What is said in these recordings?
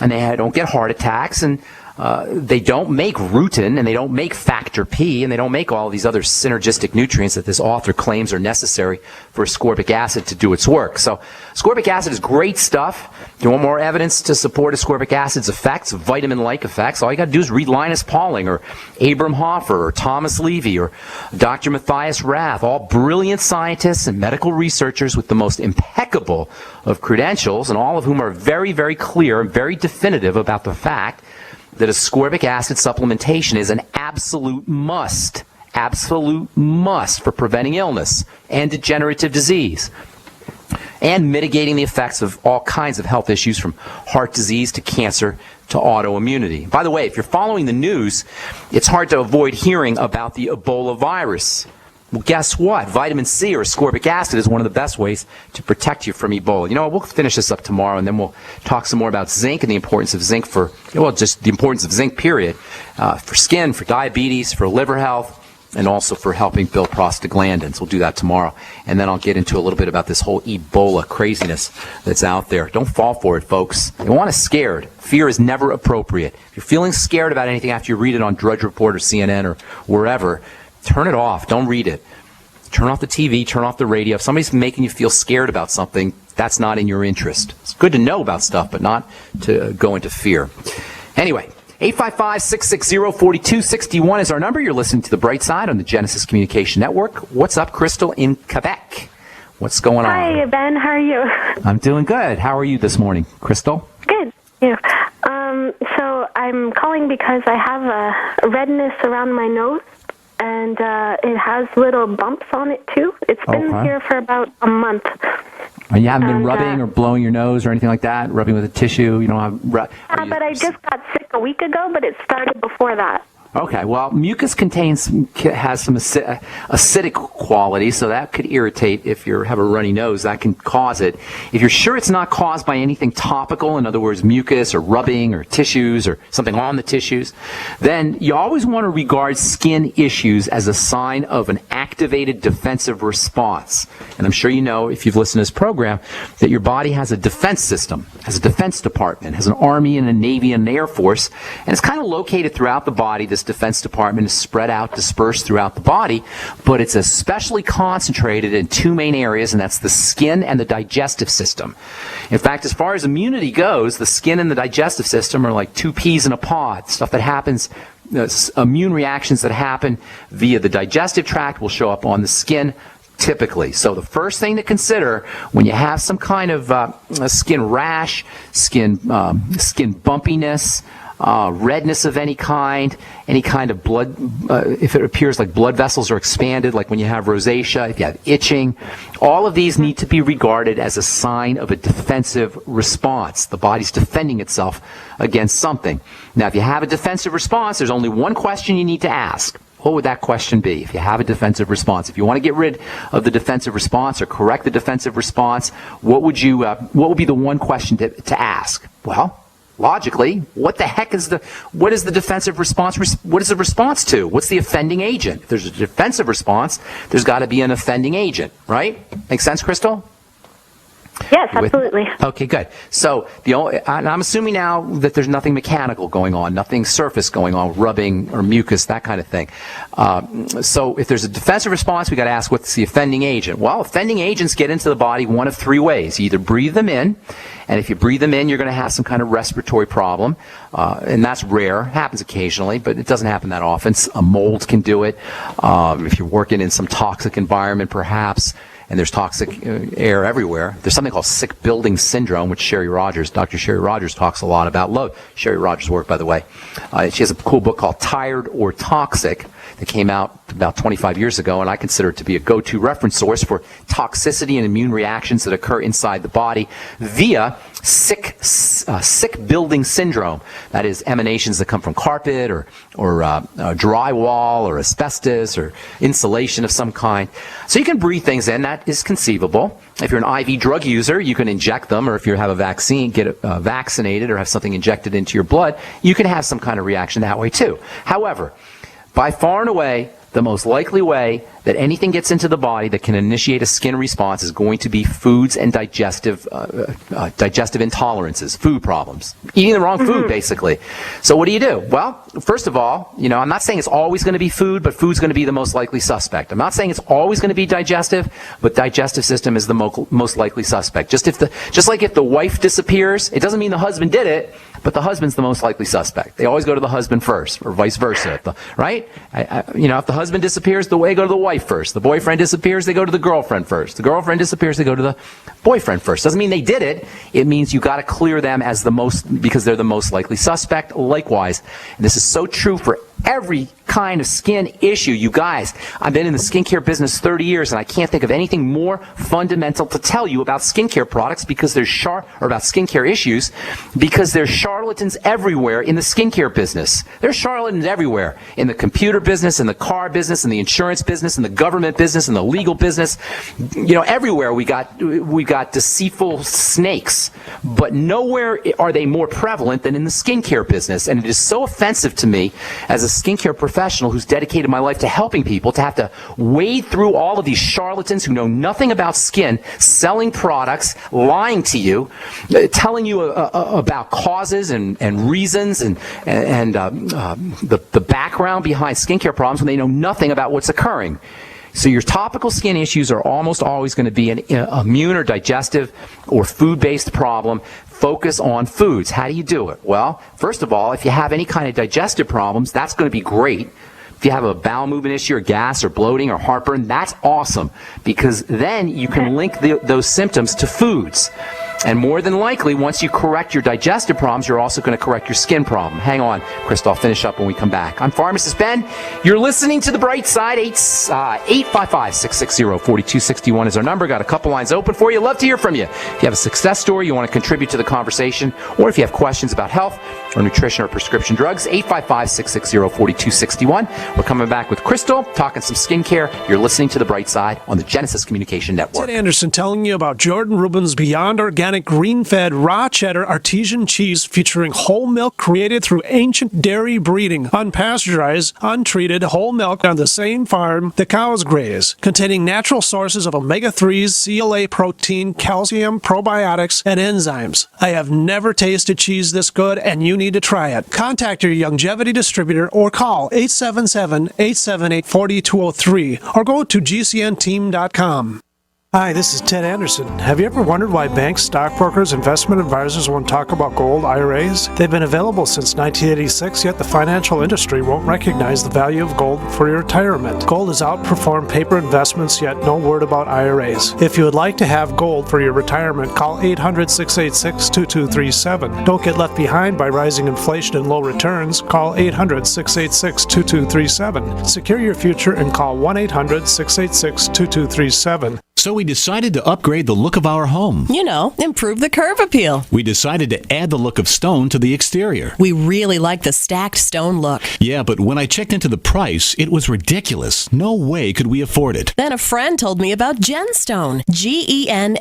and they don't get heart attacks, and they don't make rutin, and they don't make factor P, and they don't make all these other synergistic nutrients that this author claims are necessary for ascorbic acid to do its work. So ascorbic acid is great stuff. If you want more evidence to support ascorbic acid's effects, vitamin-like effects, all you got to do is read Linus Pauling or Abram Hoffer or Thomas Levy or Dr. Matthias Rath, all brilliant scientists and medical researchers with the most impeccable of credentials, and all of whom are very, very clear and very definitive about the fact that ascorbic acid supplementation is an absolute must for preventing illness and degenerative disease and mitigating the effects of all kinds of health issues, from heart disease to cancer to autoimmunity. By the way, if you're following the news, it's hard to avoid hearing about the Ebola virus. Well, guess what? Vitamin C or ascorbic acid is one of the best ways to protect you from Ebola. You know, we'll finish this up tomorrow, and then we'll talk some more about zinc and the importance of zinc for, well, just the importance of zinc, period, for skin, for diabetes, for liver health, and also for helping build prostaglandins. We'll do that tomorrow. And then I'll get into a little bit about this whole Ebola craziness that's out there. Don't fall for it, folks. You want us scared. Fear is never appropriate. If you're feeling scared about anything after you read it on Drudge Report or CNN or wherever, turn it off. Don't read it. Turn off the TV, turn off the radio. If somebody's making you feel scared about something, that's not in your interest. It's good to know about stuff, but not to go into fear. Anyway, 855-660-4261 is our number. You're listening to The Bright Side on the Genesis Communication Network. What's up, Crystal, in Quebec? What's going on? Hi, Ben. How are you? I'm doing good. How are you this morning, Crystal? Good. Yeah. So I'm calling because I have a redness around my nose, and it has little bumps on it, too. It's been here for about a month. And you haven't been rubbing or blowing your nose or anything like that? Rubbing with a tissue? You don't have... but I just got sick a week ago, but it started before that. Okay, well, mucus has some acidic quality, so that could irritate. If you have a runny nose, that can cause it. If you're sure it's not caused by anything topical, in other words, mucus or rubbing or tissues or something on the tissues, then you always want to regard skin issues as a sign of an activated defensive response. And I'm sure you know, if you've listened to this program, that your body has a defense system, has a defense department, has an army and a navy and an air force, and it's kind of located throughout the body. This defense department is spread out, dispersed throughout the body, but it's especially concentrated in two main areas, and that's the skin and the digestive system. In fact, as far as immunity goes, the skin and the digestive system are like two peas in a pod. Stuff that happens, immune reactions that happen via the digestive tract will show up on the skin typically. So the first thing to consider when you have some kind of a skin rash, skin bumpiness, redness of any kind of blood, if it appears like blood vessels are expanded, like when you have rosacea, if you have itching, all of these need to be regarded as a sign of a defensive response. The body's defending itself against something. Now, if you have a defensive response, there's only one question you need to ask. What would that question be if you have a defensive response? If you want to get rid of the defensive response or correct the defensive response, what would be the one question to ask? Well, logically, what is the defensive response? What is the response to? What's the offending agent? If there's a defensive response, there's got to be an offending agent, right? Make sense, Crystal? Yes, absolutely. Okay, good. So I'm assuming now that there's nothing mechanical going on, nothing surface going on, rubbing or mucus, that kind of thing. So if there's a defensive response, we got to ask, what's the offending agent? Well, offending agents get into the body one of three ways. You either breathe them in, and if you breathe them in, you're going to have some kind of respiratory problem, and that's rare. It happens occasionally, but it doesn't happen that often. A mold can do it. If you're working in some toxic environment, perhaps, and there's toxic air everywhere. There's something called sick building syndrome, which Dr. Sherry Rogers talks a lot about. Love Sherry Rogers' work, by the way. She has a cool book called Tired or Toxic that came out about 25 years ago, and I consider it to be a go-to reference source for toxicity and immune reactions that occur inside the body via sick building syndrome. That is, emanations that come from carpet or drywall or asbestos or insulation of some kind. So you can breathe things in. That is conceivable. If you're an IV drug user, you can inject them, or if you have a vaccine, get vaccinated or have something injected into your blood, you can have some kind of reaction that way too. However, by far and away, the most likely way that anything gets into the body that can initiate a skin response is going to be foods and digestive intolerances, food problems. Eating the wrong food, basically. So what do you do? Well, first of all, I'm not saying it's always going to be food, but food's going to be the most likely suspect. I'm not saying it's always going to be digestive, but digestive system is the most likely suspect. Just like if the wife disappears, it doesn't mean the husband did it, but the husband's the most likely suspect. They always go to the husband first, or vice versa, right? If the husband disappears, they go to the wife first. The boyfriend disappears, they go to the girlfriend first. The girlfriend disappears, they go to the boyfriend first. Doesn't mean they did it. It means you got to clear them as because they're the most likely suspect. Likewise, and this is so true for every kind of skin issue. You guys, I've been in the skincare business 30 years, and I can't think of anything more fundamental to tell you about skincare products or about skincare issues, because there's charlatans everywhere in the skincare business. There's charlatans everywhere in the computer business, in the car business, in the insurance business, in the government business, in the legal business. Everywhere we got deceitful snakes, but nowhere are they more prevalent than in the skincare business. And it is so offensive to me as a skincare professional who's dedicated my life to helping people to have to wade through all of these charlatans who know nothing about skin, selling products, lying to you, telling you about causes and reasons and the background behind skincare problems when they know nothing about what's occurring. So your topical skin issues are almost always going to be an immune or digestive or food-based problem. Focus on foods. How do you do it? Well, first of all, if you have any kind of digestive problems, that's going to be great. If you have a bowel movement issue or gas or bloating or heartburn, that's awesome, because then you can link those symptoms to foods. And more than likely, once you correct your digestive problems, you're also going to correct your skin problem. Hang on, Crystal, I'll finish up when we come back. I'm Pharmacist Ben. You're listening to The Bright Side. 855-660-4261 is our number. Got a couple lines open for you. Love to hear from you. If you have a success story, you want to contribute to the conversation, or if you have questions about health or nutrition or prescription drugs, 855-660-4261. We're coming back with Crystal, talking some skincare. You're listening to The Bright Side on the Genesis Communication Network. Ted Anderson telling you about Jordan Rubin's Beyond Organic grain-fed raw cheddar artesian cheese featuring whole milk created through ancient dairy breeding, unpasteurized, untreated whole milk on the same farm the cows graze, containing natural sources of omega-3s, CLA protein, calcium, probiotics, and enzymes. I have never tasted cheese this good, and you need to try it. Contact your longevity distributor or call 877-878-4203 or go to gcnteam.com. Hi, this is Ted Anderson. Have you ever wondered why banks, stockbrokers, investment advisors won't talk about gold IRAs? They've been available since 1986, yet the financial industry won't recognize the value of gold for your retirement. Gold has outperformed paper investments, yet no word about IRAs. If you would like to have gold for your retirement, call 800-686-2237. Don't get left behind by rising inflation and low returns. Call 800-686-2237. Secure your future and call 1-800-686-2237. So we decided to upgrade the look of our home. Improve the curb appeal. We decided to add the look of stone to the exterior. We really like the stacked stone look. Yeah, but when I checked into the price, it was ridiculous. No way could we afford it. Then a friend told me about Genstone. Genstone.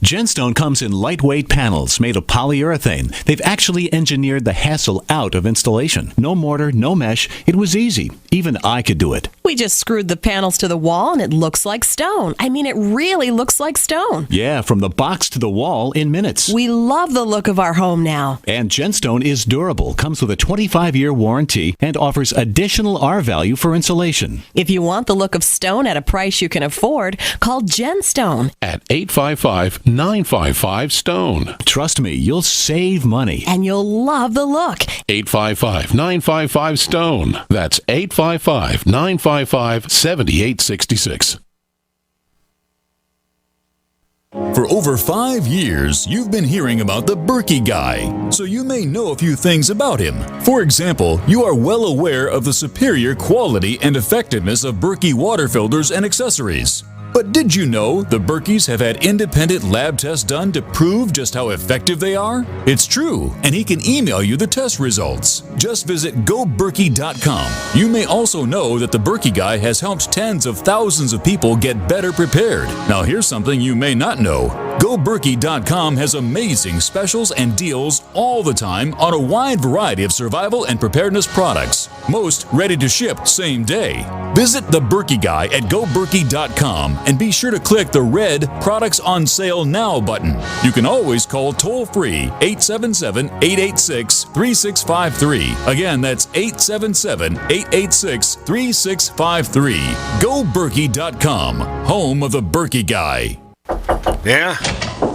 Genstone comes in lightweight panels made of polyurethane. They've actually engineered the hassle out of installation. No mortar, no mesh. It was easy. Even I could do it. We just screwed the panels to the wall and it looks like stone. I mean, it really looks like stone. Yeah, from the box to the wall in minutes. We love the look of our home now. And Genstone is durable, comes with a 25-year warranty, and offers additional R value for insulation. If you want the look of stone at a price you can afford, call Genstone at 855-955-STONE. Trust me, you'll save money. And you'll love the look. 855-955-STONE. That's 855-955-7866. For over 5 years, you've been hearing about the Berkey Guy, so you may know a few things about him. For example, you are well aware of the superior quality and effectiveness of Berkey water filters and accessories. But did you know the Berkeys have had independent lab tests done to prove just how effective they are? It's true, and he can email you the test results. Just visit goberkey.com. You may also know that the Berkey Guy has helped tens of thousands of people get better prepared. Now here's something you may not know. GoBerkey.com has amazing specials and deals all the time on a wide variety of survival and preparedness products. Most ready to ship same day. Visit the Berkey Guy at GoBerkey.com and be sure to click the red Products on Sale Now button. You can always call toll-free 877-886-3653. Again, that's 877-886-3653. GoBerkey.com, home of the Berkey Guy. Yeah?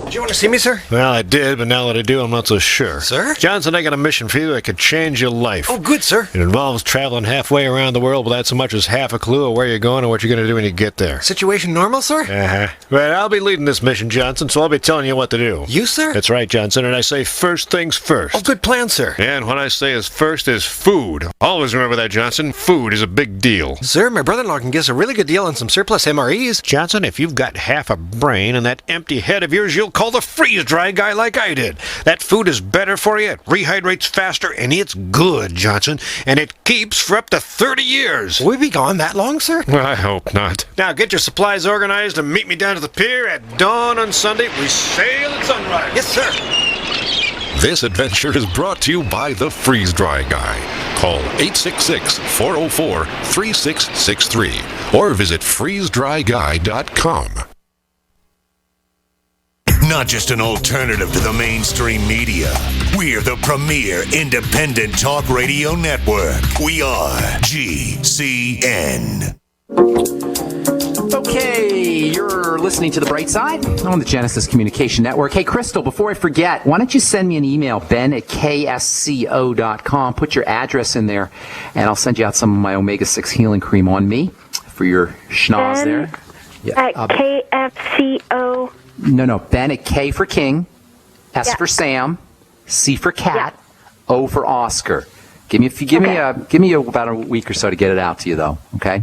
Did you want to see me, sir? Well, I did, but now that I do, I'm not so sure. Sir? Johnson, I got a mission for you that could change your life. Oh, good, sir. It involves traveling halfway around the world without so much as half a clue of where you're going or what you're going to do when you get there. Situation normal, sir? Uh-huh. Well, I'll be leading this mission, Johnson, so I'll be telling you what to do. You, sir? That's right, Johnson, and I say first things first. Oh, good plan, sir. And what I say is first is food. Always remember that, Johnson. Food is a big deal. Sir, my brother-in-law can get us a really good deal on some surplus MREs. Johnson, if you've got half a brain and that empty head of yours, you'll call the freeze-dry guy like I did. That food is better for you, it rehydrates faster, and it's good, Johnson. And it keeps for up to 30 years. Will we be gone that long, sir? Well, I hope not. Now get your supplies organized and meet me down to the pier at dawn on Sunday. We sail at sunrise. Yes, sir. This adventure is brought to you by the Freeze Dry Guy. Call 866-404-3663 or visit freezedryguy.com. Not just an alternative to the mainstream media. We're the premier independent talk radio network. We are GCN. Okay, you're listening to The Bright Side on the Genesis Communication Network. Hey, Crystal, before I forget, why don't you send me an email, ben@ksco.com. Put your address in there, and I'll send you out some of my omega-6 healing cream on me for your schnoz there. Yeah, at KFCO. No, Ben at K for King, S for Sam, C for Cat, O for Oscar. Give me about a week or so to get it out to you, though. Okay.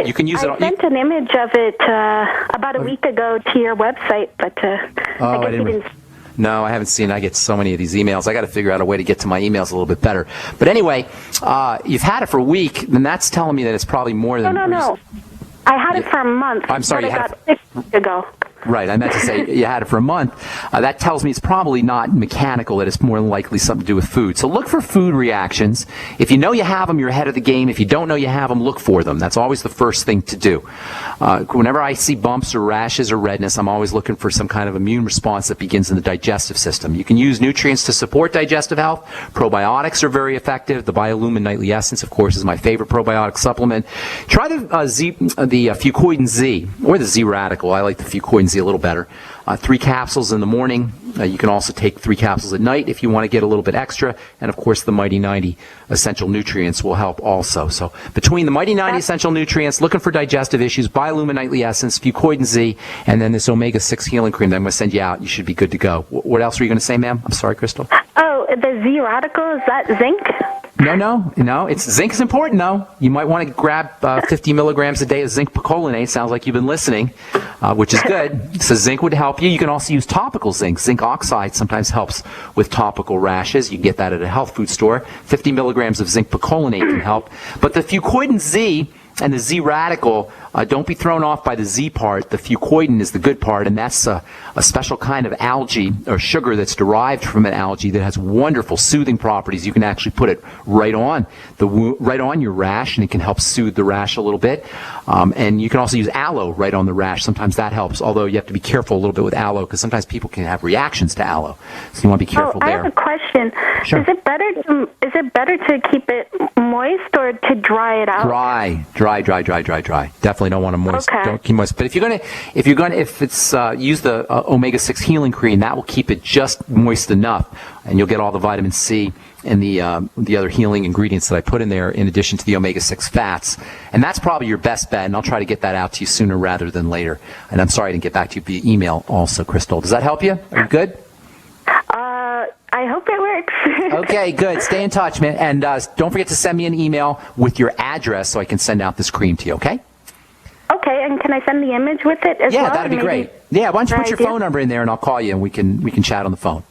You can use it. I sent an image of it about a week ago to your website, but I guess you didn't. No, I haven't seen it. I get so many of these emails. I got to figure out a way to get to my emails a little bit better. But anyway, you've had it for a week, then that's telling me that it's probably more than. No. I had it for a month. I'm sorry, you had it 6 weeks ago. Right, I meant to say you had it for a month. That tells me it's probably not mechanical, that it's more than likely something to do with food. So look for food reactions. If you know you have them, you're ahead of the game. If you don't know you have them, look for them. That's always the first thing to do. Whenever I see bumps or rashes or redness, I'm always looking for some kind of immune response that begins in the digestive system. You can use nutrients to support digestive health. Probiotics are very effective. The Biolumin Nightly Essence, of course, is my favorite probiotic supplement. Try the Fucoidan Z, or the Z Radical. I like the Fucoidan Z a little better. 3 capsules in the morning. You can also take 3 capsules at night if you want to get a little bit extra. And of course, the Mighty 90 Essential Nutrients will help also. So between the Mighty 90 Essential Nutrients, looking for digestive issues, Biolumin Nightly Essence, Fucoidan Z, and then this omega-6 healing cream that I'm going to send you out, you should be good to go. What else were you going to say, ma'am? I'm sorry, Crystal. Oh, the Z Radical, is that zinc? No. Zinc is important, though. You might want to grab 50 milligrams a day of zinc picolinate. Sounds like you've been listening, which is good. So zinc would help you. You can also use topical zinc. Zinc oxide sometimes helps with topical rashes. You can get that at a health food store. 50 milligrams of zinc picolinate can help. But the Fucoidan Z and the Z Radical, don't be thrown off by the Z part. The fucoidan is the good part, and that's a special kind of algae or sugar that's derived from an algae that has wonderful soothing properties. You can actually put it right on your rash, and it can help soothe the rash a little bit. And you can also use aloe right on the rash. Sometimes that helps, although you have to be careful a little bit with aloe because sometimes people can have reactions to aloe. So you want to be careful there. I have a question. Sure. Is it better to keep it moist or to dry it out? Dry. Definitely don't want to moist. Okay. Don't keep moist. But if it's use the omega-6 healing cream, that will keep it just moist enough, and you'll get all the vitamin C and the other healing ingredients that I put in there, in addition to the omega-6 fats. And that's probably your best bet, and I'll try to get that out to you sooner rather than later. And I'm sorry I didn't get back to you via email also, Crystal. Does that help you? Are you good? I hope it works. Okay, good. Stay in touch, man. And don't forget to send me an email with your address so I can send out this cream to you, okay? Okay, and can I send the image with it as well? Yeah, that'd be great. Yeah, why don't you put your phone number in there and I'll call you and we can chat on the phone.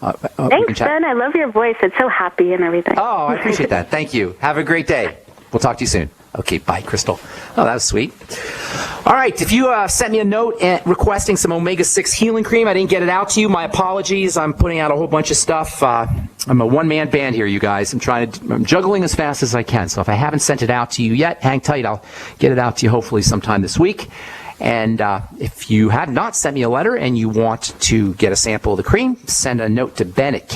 Thanks, Ben. I love your voice. It's so happy and everything. Oh, I appreciate that. Thank you. Have a great day. We'll talk to you soon. Okay, bye, Crystal. Oh, that was sweet. All right, if you sent me a note requesting some omega-6 healing cream, I didn't get it out to you. My apologies. I'm putting out a whole bunch of stuff. I'm a one-man band here, you guys. I'm juggling as fast as I can. So if I haven't sent it out to you yet, hang tight. I'll get it out to you hopefully sometime this week. And if you have not sent me a letter and you want to get a sample of the cream, send a note to Ben at